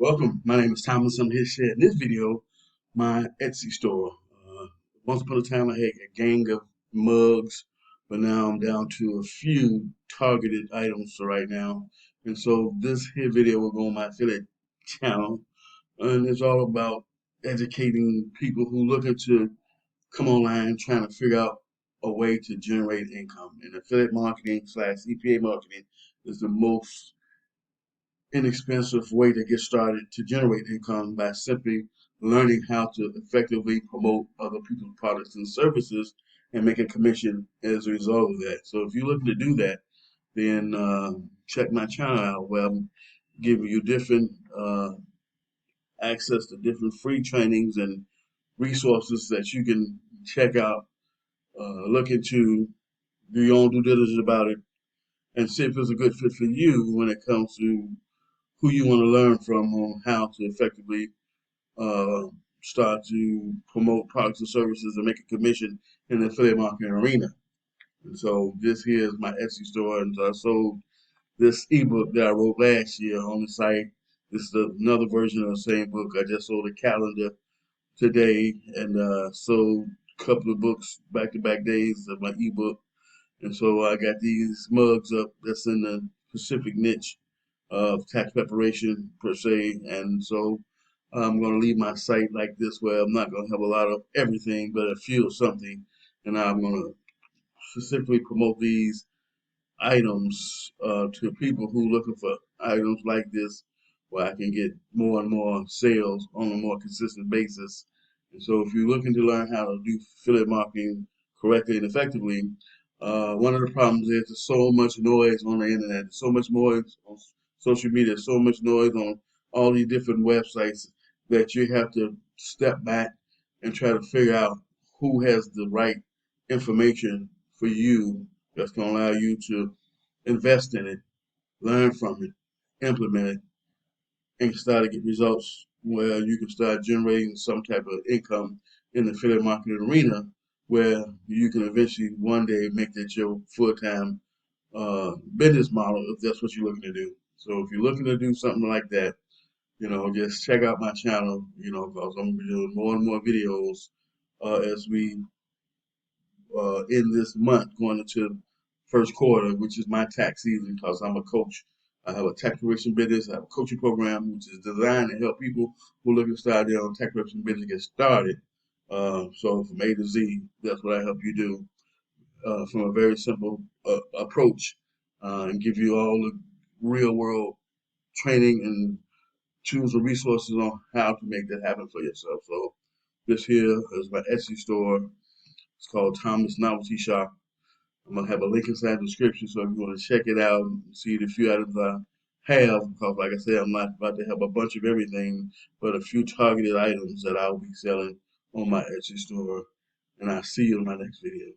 Welcome. My name is Thomas. I'm here sharing this video, my Etsy store. Once upon a time, I had a gang of mugs, but now I'm down to a few targeted items for right now. And so this here video will go on my affiliate channel, and it's all about educating people who looking to come online, trying to figure out a way to generate income. And affiliate marketing slash CPA marketing is the most inexpensive way to get started to generate income by simply learning how to effectively promote other people's products and services and make a commission as a result of that. So if you're looking to do that, then check my channel out where I'm giving you different access to different free trainings and resources that you can check out, look into, do your own due diligence about it, and see if it's a good fit for you when it comes to who you want to learn from on how to effectively uh, start to promote products and services and make a commission in the affiliate marketing arena. And so this here is my Etsy store, and so I sold this ebook that I wrote last year on the site. This is another version of the same book. I just sold a calendar today and sold a couple of books back-to-back days of my ebook. And so I got these mugs up that's in the Pacific niche of tax preparation per se. And so I'm going to leave my site like this where I'm not going to have a lot of everything, but a few of something. And I'm going to specifically promote these items to people who are looking for items like this where I can get more and more sales on a more consistent basis. And so if you're looking to learn how to do affiliate marketing correctly and effectively, one of the problems is there's so much noise on the internet, so much noise on social media, so much noise on all these different websites that you have to step back and try to figure out who has the right information for you that's going to allow you to invest in it, learn from it, implement it, and start to get results where you can start generating some type of income in the affiliate marketing arena where you can eventually one day make that your full-time business model if that's what you're looking to do. So if you're looking to do something like that, just check out my channel, because I'm going to be doing more and more videos as we in this month going into first quarter, which is my tax season because I'm a coach. I have a tax preparation business. I have a coaching program which is designed to help people who are looking to start their own tax preparation business get started. So from A to Z, that's what I help you do from a very simple approach and give you all the real world training and tools and resources on how to make that happen for yourself. So this here is my Etsy store. It's called Thomas Novelty Shop. I'm gonna have a link inside the description, so if you want to check it out and see the few items I have, because like I said, I'm not about to have a bunch of everything, but a few targeted items that I'll be selling on my Etsy store. And I'll see you in my next video.